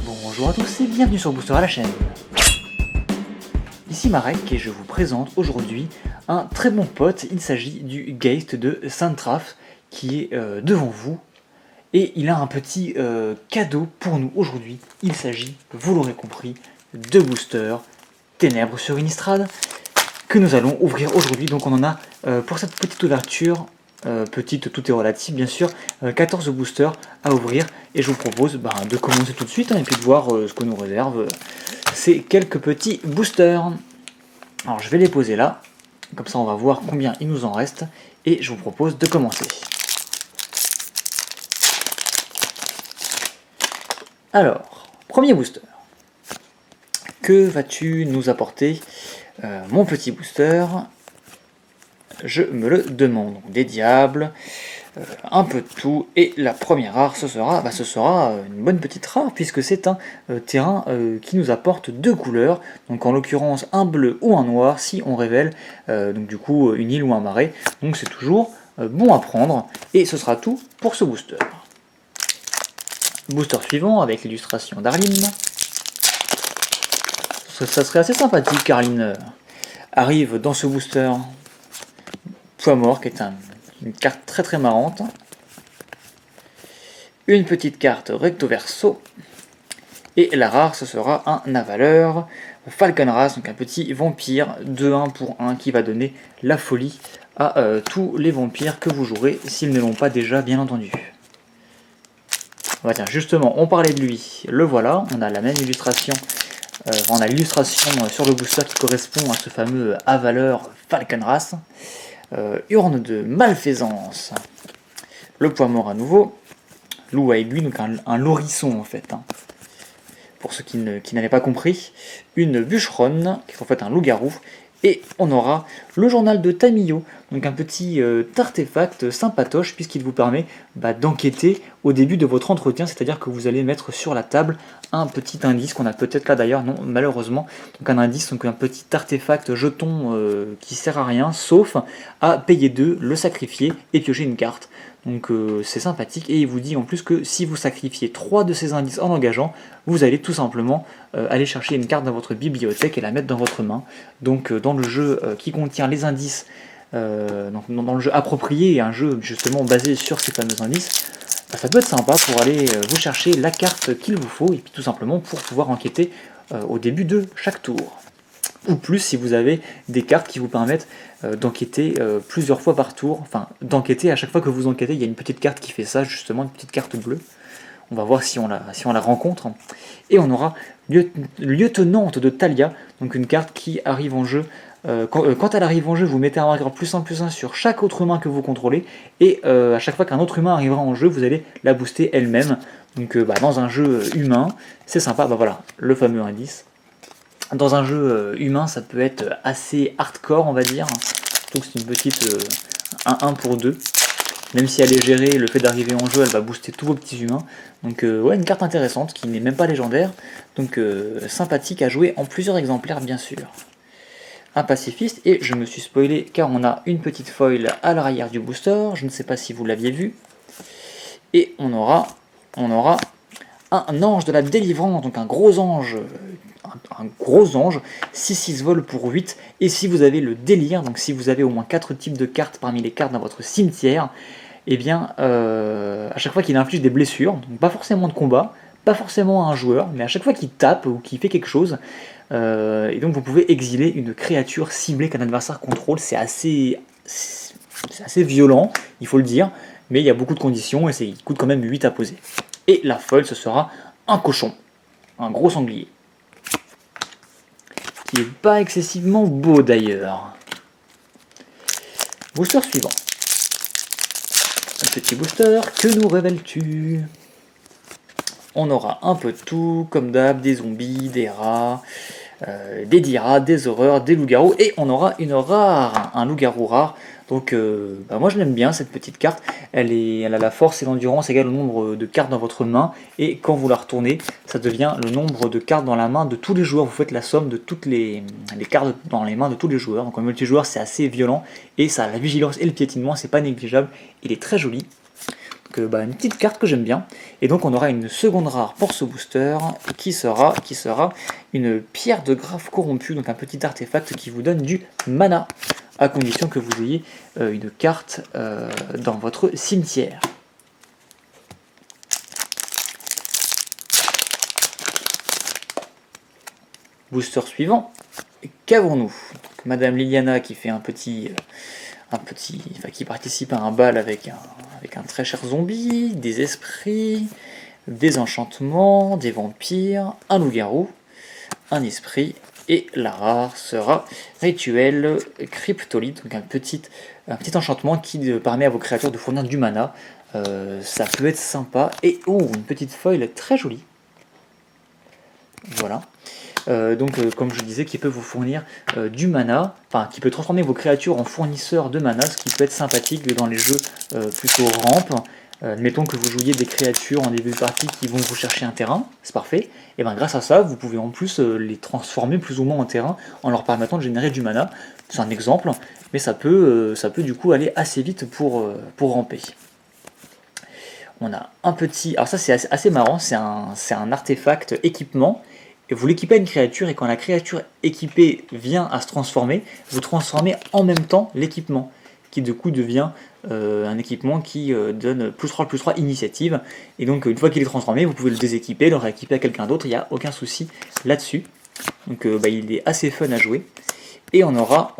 Bonjour à tous et bienvenue sur Booster à la chaîne. Ici Marek et je vous présente aujourd'hui un très bon pote. Il s'agit du Geist de Santraf qui est devant vous. Et il a un petit cadeau pour nous aujourd'hui. Il s'agit, vous l'aurez compris, de boosters Ténèbres sur Innistrad que nous allons ouvrir aujourd'hui. Donc on en a pour cette petite ouverture, petite, tout est relatif bien sûr, 14 boosters à ouvrir. Et je vous propose de commencer tout de suite et puis de voir ce que nous réserve ces quelques petits boosters. Alors je vais les poser là, comme ça on va voir combien il nous en reste. Et je vous propose de commencer. Alors, premier booster. Que vas-tu nous apporter, mon petit booster? Je me le demande. Donc, des diables, un peu de tout. Et la première rare, ce sera une bonne petite rare, puisque c'est un terrain qui nous apporte deux couleurs. Donc en l'occurrence un bleu ou un noir, si on révèle donc du coup une île ou un marais. Donc c'est toujours bon à prendre. Et ce sera tout pour ce booster. Booster suivant avec l'illustration d'Arline. Ça serait assez sympathique qu'Arline arrive dans ce booster. Poids mort, qui est une carte très très marrante. Une petite carte recto verso. Et la rare, ce sera un avaleur Falconras, donc un petit vampire de 1 pour 1 qui va donner la folie à tous les vampires que vous jouerez, s'ils ne l'ont pas déjà, bien entendu. Tiens, justement, on parlait de lui, le voilà, on a la même illustration, on a l'illustration sur le booster qui correspond à ce fameux avaleur Falconras. Urne de malfaisance, le poids mort à nouveau, loup à aiguille, donc un laurisson en fait, pour ceux qui n'avaient pas compris, une bûcheronne, qui est en fait un loup-garou, et on aura le journal de Tamio, donc un petit artefact sympatoche puisqu'il vous permet d'enquêter au début de votre entretien, c'est-à-dire que vous allez mettre sur la table un petit indice qu'on a peut-être là d'ailleurs, non malheureusement, donc un indice, donc un petit artefact jeton qui sert à rien sauf à payer 2, le sacrifier et piocher une carte. Donc c'est sympathique et il vous dit en plus que si vous sacrifiez 3 de ces indices en engageant, vous allez tout simplement aller chercher une carte dans votre bibliothèque et la mettre dans votre main. Donc dans le jeu qui contient les indices, donc dans le jeu approprié et un jeu justement basé sur ces fameux indices, ça peut être sympa pour aller vous chercher la carte qu'il vous faut et puis tout simplement pour pouvoir enquêter au début de chaque tour. Ou plus si vous avez des cartes qui vous permettent d'enquêter plusieurs fois par tour, enfin d'enquêter à chaque fois que vous enquêtez, il y a une petite carte qui fait ça justement, une petite carte bleue. On va voir si on la rencontre. Et on aura Lieutenante de Talia, donc une carte qui arrive en jeu. Quand elle arrive en jeu, vous mettez un marqueur +1/+1 sur chaque autre humain que vous contrôlez. Et à chaque fois qu'un autre humain arrivera en jeu, vous allez la booster elle-même. Donc dans un jeu humain, c'est sympa. Voilà, le fameux indice. Dans un jeu humain, ça peut être assez hardcore, on va dire. Surtout que c'est une petite 1 pour 2. Même si elle est gérée, le fait d'arriver en jeu, elle va booster tous vos petits humains. Donc ouais, une carte intéressante qui n'est même pas légendaire. Donc sympathique à jouer en plusieurs exemplaires bien sûr. Un pacifiste, et je me suis spoilé car on a une petite foil à l'arrière du booster. Je ne sais pas si vous l'aviez vu. Et on aura un ange de la délivrance, donc un gros ange. Un gros ange, 6-6 vol pour 8, et si vous avez le délire, donc si vous avez au moins 4 types de cartes parmi les cartes dans votre cimetière, et bien à chaque fois qu'il inflige des blessures, donc pas forcément de combat, pas forcément à un joueur, mais à chaque fois qu'il tape ou qu'il fait quelque chose, et donc vous pouvez exiler une créature ciblée qu'un adversaire contrôle. C'est assez violent, il faut le dire, mais il y a beaucoup de conditions et il coûte quand même 8 à poser. Et la folle, ce sera un cochon, un gros sanglier. Qui n'est pas excessivement beau d'ailleurs. Booster suivant. Un petit booster, que nous révèles-tu? On aura un peu de tout, comme d'hab, des zombies, des rats, des diras, des horreurs, des loups-garous, et on aura une rare, un loup-garou rare. Donc moi je l'aime bien cette petite carte, elle a la force et l'endurance égale au nombre de cartes dans votre main, et quand vous la retournez, ça devient le nombre de cartes dans la main de tous les joueurs. Vous faites la somme de toutes les cartes dans les mains de tous les joueurs. Donc en multijoueur c'est assez violent, et ça a la vigilance et le piétinement, c'est pas négligeable, il est très joli. Donc Donc une petite carte que j'aime bien. Et donc on aura une seconde rare pour ce booster qui sera une pierre de graphe corrompue, donc un petit artefact qui vous donne du mana, à condition que vous ayez une carte dans votre cimetière. Booster suivant, qu'avons-nous? Madame Liliana qui fait qui participe à un bal avec un très cher zombie, des esprits, des enchantements, des vampires, un loup-garou, un esprit, et la rare sera rituel cryptolite, donc un petit enchantement qui permet à vos créatures de fournir du mana. Ça peut être sympa, et une petite foil très jolie. Voilà. Comme je disais, qui peut vous fournir du mana, qui peut transformer vos créatures en fournisseurs de mana, ce qui peut être sympathique dans les jeux plutôt rampe. Admettons que vous jouiez des créatures en début de partie qui vont vous chercher un terrain, c'est parfait. Et bien grâce à ça, vous pouvez en plus les transformer plus ou moins en terrain en leur permettant de générer du mana. C'est un exemple, mais ça peut du coup aller assez vite pour ramper. On a un petit... Alors ça c'est assez marrant, c'est un artefact équipement. Et vous l'équipez à une créature, et quand la créature équipée vient à se transformer, vous transformez en même temps l'équipement, qui du coup devient un équipement qui donne +3/+3 initiative. Et donc une fois qu'il est transformé, vous pouvez le déséquiper, le rééquiper à quelqu'un d'autre, il n'y a aucun souci là-dessus. Donc il est assez fun à jouer. Et on aura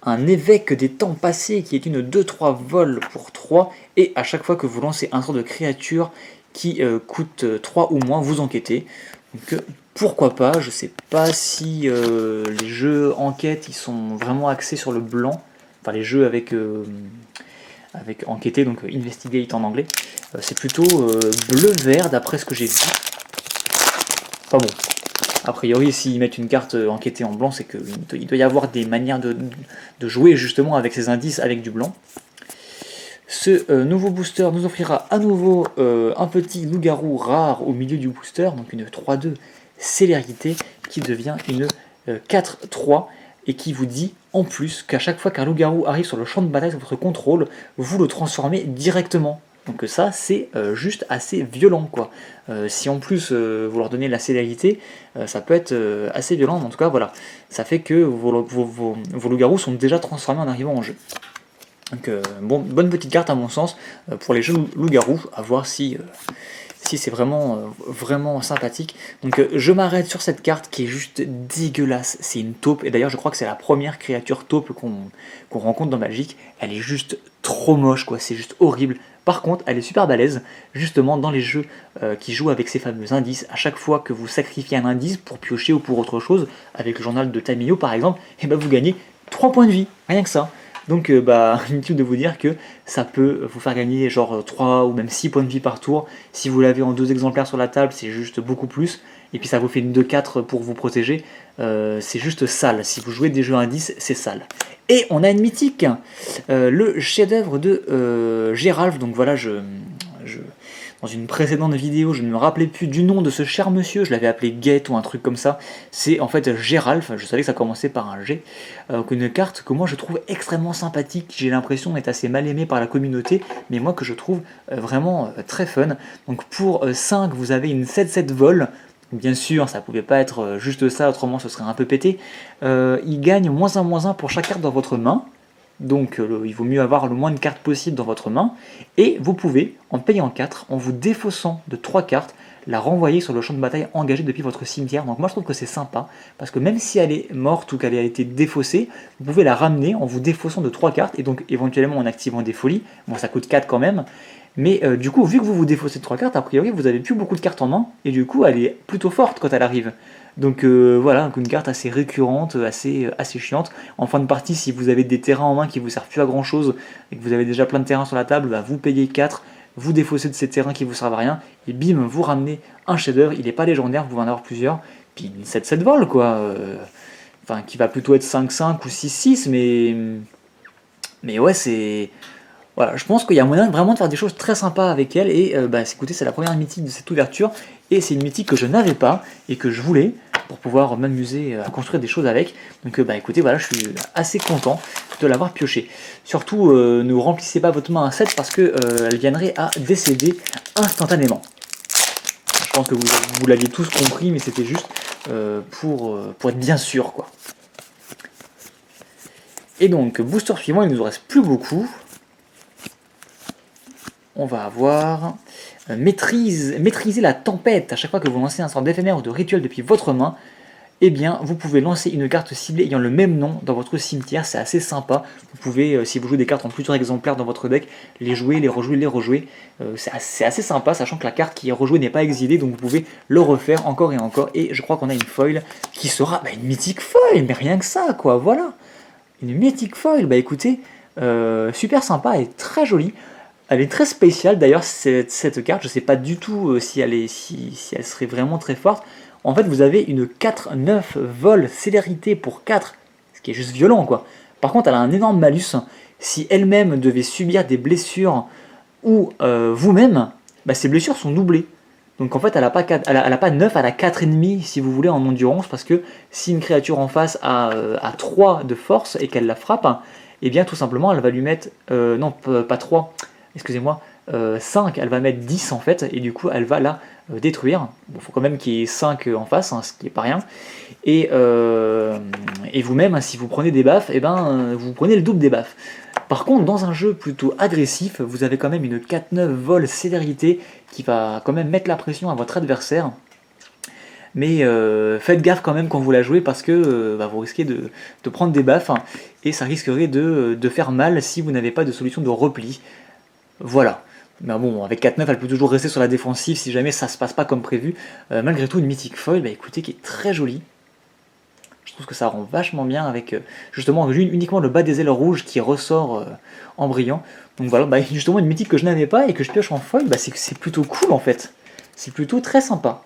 un évêque des temps passés, qui est une 2-3 vol pour 3, et à chaque fois que vous lancez un sort de créature qui coûte 3 ou moins, vous enquêtez. Donc pourquoi pas, je sais pas si les jeux enquête ils sont vraiment axés sur le blanc, enfin les jeux avec enquêter, donc investigate en anglais, c'est plutôt bleu-vert d'après ce que j'ai vu. Pas bon. A priori, s'ils mettent une carte enquêtée en blanc, c'est qu'il doit y avoir des manières de jouer justement avec ces indices avec du blanc. Ce nouveau booster nous offrira à nouveau un petit loup-garou rare au milieu du booster, donc une 3-2 célérité qui devient une 4-3 et qui vous dit en plus qu'à chaque fois qu'un loup-garou arrive sur le champ de bataille sous votre contrôle, vous le transformez directement. Donc ça c'est juste assez violent quoi. Si en plus vous leur donnez la célérité, ça peut être assez violent, mais en tout cas voilà, ça fait que vos loups-garous sont déjà transformés en arrivant en jeu. Donc bonne petite carte à mon sens pour les jeux loup-garou, à voir si c'est vraiment sympathique. Donc je m'arrête sur cette carte qui est juste dégueulasse, c'est une taupe, et d'ailleurs je crois que c'est la première créature taupe qu'on rencontre dans Magic. Elle est juste trop moche quoi, c'est juste horrible. Par contre elle est super balèze, justement dans les jeux qui jouent avec ces fameux indices. À chaque fois que vous sacrifiez un indice pour piocher ou pour autre chose, avec le journal de Tamio par exemple, et vous gagnez 3 points de vie, rien que ça. Donc inutile de vous dire que ça peut vous faire gagner genre 3 ou même 6 points de vie par tour. Si vous l'avez en 2 exemplaires sur la table, c'est juste beaucoup plus. Et puis ça vous fait une 2-4 pour vous protéger. C'est juste sale. Si vous jouez des jeux indices, c'est sale. Et on a une mythique, le chef-d'œuvre de Gérald. Donc voilà, dans une précédente vidéo, je ne me rappelais plus du nom de ce cher monsieur, je l'avais appelé Get ou un truc comme ça. C'est en fait Gérald, je savais que ça commençait par un G. Une carte que moi je trouve extrêmement sympathique, j'ai l'impression d'être assez mal aimé par la communauté, mais moi que je trouve vraiment très fun. Donc pour 5, vous avez une 7-7 vol. Bien sûr, ça pouvait pas être juste ça, autrement ce serait un peu pété. Il gagne -1/-1 pour chaque carte dans votre main. Donc il vaut mieux avoir le moins de cartes possible dans votre main. Et vous pouvez, en payant 4, en vous défaussant de 3 cartes, la renvoyer sur le champ de bataille engagé depuis votre cimetière. Donc moi je trouve que c'est sympa, parce que même si elle est morte ou qu'elle a été défaussée, vous pouvez la ramener en vous défaussant de 3 cartes, et donc éventuellement en activant des folies. Bon, ça coûte 4 quand même. Mais du coup, vu que vous vous défaussez de 3 cartes, a priori vous avez plus beaucoup de cartes en main, et du coup elle est plutôt forte quand elle arrive. Donc voilà, une carte assez récurrente, assez chiante. En fin de partie, si vous avez des terrains en main qui vous servent plus à grand chose, et que vous avez déjà plein de terrains sur la table, vous payez 4, vous défaussez de ces terrains qui vous servent à rien, et bim, vous ramenez un chef-d'œuvre. Il n'est pas légendaire, vous pouvez en avoir plusieurs, puis une 7-7 vol quoi, enfin qui va plutôt être 5-5 ou 6-6, mais ouais, c'est... Voilà, je pense qu'il y a moyen vraiment de faire des choses très sympas avec elle, et écoutez, c'est la première mythique de cette ouverture, et c'est une mythique que je n'avais pas, et que je voulais, pour pouvoir m'amuser à construire des choses avec. Donc bah écoutez, voilà, je suis assez content de l'avoir pioché. Surtout, ne remplissez pas votre main à 7 parce que elle viendrait à décéder instantanément. Je pense que vous l'aviez tous compris, mais c'était juste pour être bien sûr, quoi. Et donc, booster suivant, il ne nous reste plus beaucoup. On va avoir maîtriser la tempête. À chaque fois que vous lancez un sort d'éphémère ou de rituel depuis votre main, eh bien, vous pouvez lancer une carte ciblée ayant le même nom dans votre cimetière. C'est assez sympa. Vous pouvez, si vous jouez des cartes en plusieurs exemplaires dans votre deck, les jouer, les rejouer, les rejouer. C'est assez sympa, sachant que la carte qui est rejouée n'est pas exilée, donc vous pouvez le refaire encore et encore. Et je crois qu'on a une foil qui sera une mythique foil, mais rien que ça, quoi, voilà. Une mythique foil, bah écoutez, super sympa et très jolie. Elle est très spéciale d'ailleurs cette carte, je ne sais pas du tout si elle serait vraiment très forte. En fait vous avez une 4-9 vol célérité pour 4, ce qui est juste violent quoi. Par contre elle a un énorme malus, si elle-même devait subir des blessures ou vous-même, bah, ces blessures sont doublées. Donc en fait elle n'a pas, elle a pas 9, elle a 4,5 si vous voulez en endurance, parce que si une créature en face a 3 de force et qu'elle la frappe, et bien tout simplement elle va lui mettre, non pas 3, excusez-moi, 5, elle va mettre 10 en fait, et du coup elle va la détruire. Bon, faut quand même qu'il y ait 5 en face, ce qui n'est pas rien. Et vous-même, si vous prenez des baffes, vous prenez le double des baffes. Par contre, dans un jeu plutôt agressif, vous avez quand même une 4-9 vol célérité qui va quand même mettre la pression à votre adversaire. Mais faites gaffe quand même quand vous la jouez parce que vous risquez de prendre des baffes et ça risquerait de faire mal si vous n'avez pas de solution de repli. Voilà. Mais bon, avec 4-9, elle peut toujours rester sur la défensive si jamais ça se passe pas comme prévu. Malgré tout, une mythique foil, écoutez, qui est très jolie. Je trouve que ça rend vachement bien avec justement uniquement le bas des ailes rouges qui ressort en brillant. Donc voilà, justement une mythique que je n'avais pas et que je pioche en foil, c'est plutôt cool en fait. C'est plutôt très sympa.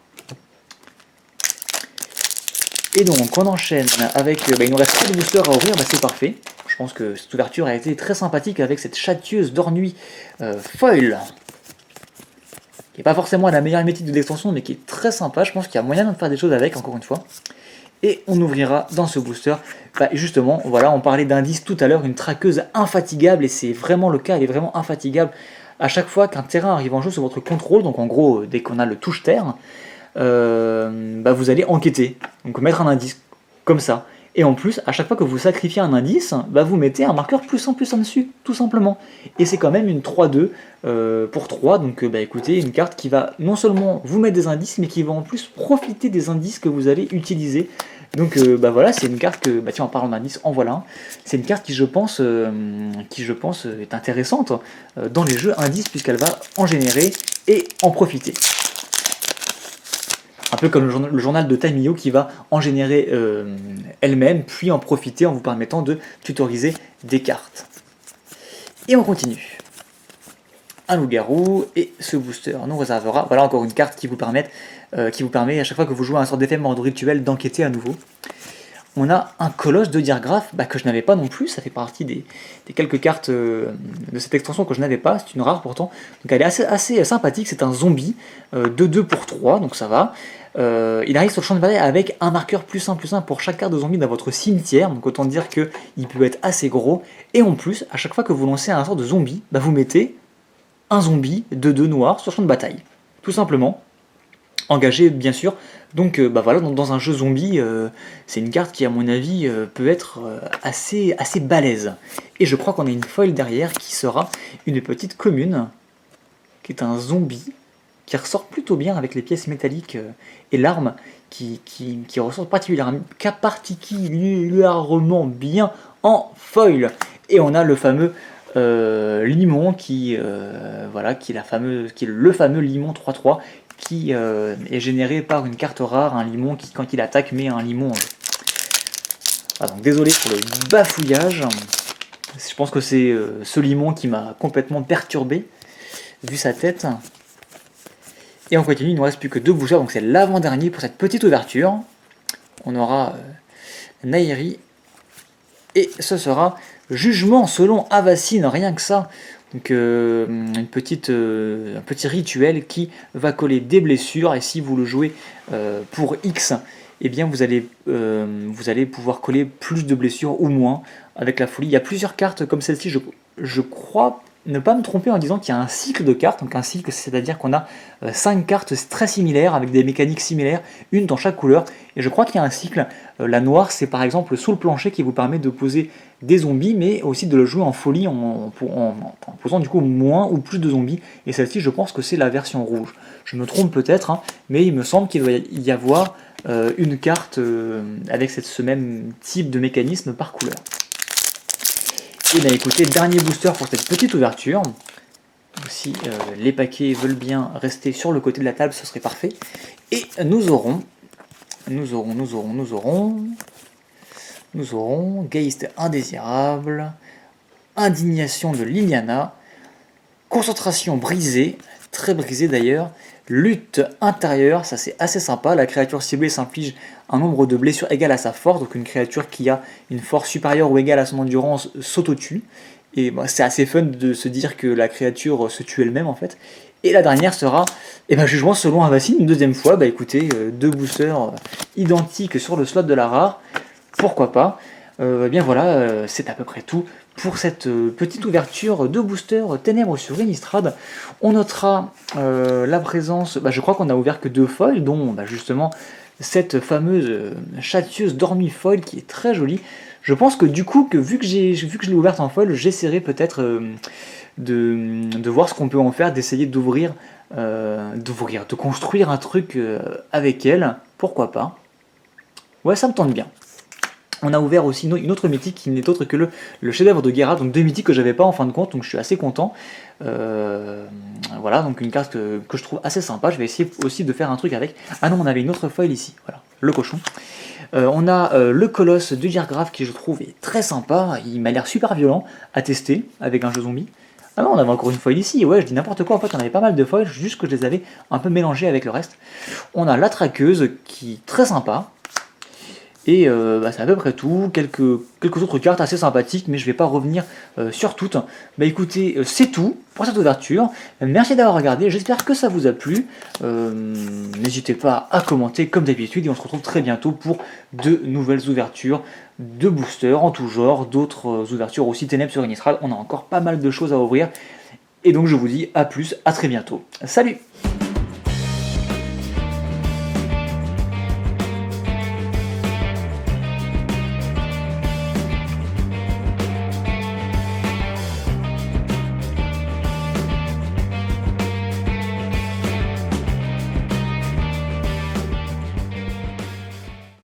Et donc on enchaîne avec, il nous reste 4 boosters à ouvrir, c'est parfait. Je pense que cette ouverture a été très sympathique avec cette châtieuse d'Ornuit foil. Qui n'est pas forcément la meilleure mythique de l'extension, mais qui est très sympa. Je pense qu'il y a moyen de faire des choses avec, encore une fois. Et on ouvrira dans ce booster, justement, voilà, on parlait d'indice tout à l'heure, une traqueuse infatigable, et c'est vraiment le cas, elle est vraiment infatigable. À chaque fois qu'un terrain arrive en jeu sous votre contrôle, donc en gros, dès qu'on a le touche-terre, vous allez enquêter, donc mettre un indice, comme ça. Et en plus, à chaque fois que vous sacrifiez un indice, vous mettez un marqueur +1/+1 dessus, tout simplement. Et c'est quand même une 3-2 pour 3, donc écoutez, une carte qui va non seulement vous mettre des indices, mais qui va en plus profiter des indices que vous allez utiliser. Donc voilà, c'est une carte que, tiens, en parlant d'indices, en voilà un. C'est une carte qui je pense est intéressante dans les jeux indices, puisqu'elle va en générer et en profiter. Un peu comme le journal de Tamio qui va en générer elle-même, puis en profiter en vous permettant de tutoriser des cartes. Et on continue. Un loup-garou, et ce booster nous réservera, voilà encore une carte qui vous permet à chaque fois que vous jouez un sort d'effet mort de rituel d'enquêter à nouveau. On a un colosse de Diregraf que je n'avais pas non plus, ça fait partie des quelques cartes de cette extension que je n'avais pas, c'est une rare pourtant. Donc elle est assez sympathique, c'est un zombie, 2-2 pour 3, donc ça va. Il arrive sur le champ de bataille avec un marqueur +1/+1 pour chaque carte de zombie dans votre cimetière, donc autant dire qu'il peut être assez gros. Et en plus, à chaque fois que vous lancez un sort de zombie, vous mettez un zombie 2-2 noir sur le champ de bataille. Tout simplement. Engagé bien sûr, donc voilà, dans un jeu zombie, c'est une carte qui à mon avis peut être assez balèze. Et je crois qu'on a une foil derrière qui sera une petite commune, qui est un zombie, qui ressort plutôt bien avec les pièces métalliques et l'arme, qui ressort particulièrement bien en foil. Et on a le fameux limon qui est le fameux limon 3-3, qui est généré par une carte rare, un limon qui, quand il attaque, met un limon en jeu. Ah, donc désolé pour le bafouillage. Je pense que c'est ce limon qui m'a complètement perturbé, vu sa tête. Et on continue, il ne nous reste plus que 2 boosters, donc c'est l'avant-dernier pour cette petite ouverture. On aura Nairi, et ce sera Jugement selon Avacyn, rien que ça. Donc un petit rituel qui va coller des blessures, et si vous le jouez pour X, eh bien vous allez pouvoir coller plus de blessures ou moins avec la folie. Il y a plusieurs cartes comme celle-ci, je crois ne pas me tromper en disant qu'il y a un cycle de cartes. Donc un cycle, c'est-à-dire qu'on a 5 cartes très similaires avec des mécaniques similaires, une dans chaque couleur. Et je crois qu'il y a un cycle. La noire, c'est par exemple sous le plancher qui vous permet de poser des zombies, mais aussi de le jouer en folie en posant du coup moins ou plus de zombies. Et celle-ci, je pense que c'est la version rouge. Je me trompe peut-être, hein, mais il me semble qu'il doit y avoir une carte avec ce même type de mécanisme par couleur. Et bien écoutez, dernier booster pour cette petite ouverture. Si les paquets veulent bien rester sur le côté de la table, ce serait parfait. Et nous aurons Geist indésirable, indignation de Liliana, concentration brisée, très brisée d'ailleurs, lutte intérieure, ça c'est assez sympa, la créature ciblée s'inflige un nombre de blessures égal à sa force, donc une créature qui a une force supérieure ou égale à son endurance s'auto-tue, et bah, c'est assez fun de se dire que la créature se tue elle-même en fait. Et la dernière sera jugement selon Avacyn, une deuxième fois. Bah écoutez, 2 boosters identiques sur le slot de la rare, pourquoi pas. Bien voilà, c'est à peu près tout pour cette petite ouverture de booster Ténèbres sur Innistrad. On notera la présence, je crois qu'on a ouvert que 2 foils, dont justement cette fameuse châtieuse dormie foil qui est très jolie. Je pense que du coup, vu que je l'ai ouverte en foil, j'essaierai peut-être de voir ce qu'on peut en faire, d'essayer de construire un truc avec elle, pourquoi pas. Ouais, ça me tente bien. On a ouvert aussi une autre mythique qui n'est autre que le chef-d'œuvre de Guerra, donc 2 mythiques que j'avais pas en fin de compte, donc je suis assez content. Voilà, donc une carte que je trouve assez sympa. Je vais essayer aussi de faire un truc avec. Ah non, on avait une autre foil ici, voilà, le cochon. On a le colosse de Diregraf qui je trouve est très sympa, il m'a l'air super violent à tester avec un jeu zombie. Ah non, on avait encore une foil ici, ouais, je dis n'importe quoi, en fait on avait pas mal de foils, juste que je les avais un peu mélangées avec le reste. On a la traqueuse qui est très sympa, et c'est à peu près tout, quelques autres cartes assez sympathiques, mais je vais pas revenir sur toutes. Bah écoutez, c'est tout pour cette ouverture, merci d'avoir regardé, j'espère que ça vous a plu, n'hésitez pas à commenter comme d'habitude, et on se retrouve très bientôt pour de nouvelles ouvertures de boosters en tout genre, d'autres ouvertures aussi Ténèbres sur Innistrad, on a encore pas mal de choses à ouvrir, et donc je vous dis à plus, à très bientôt. Salut!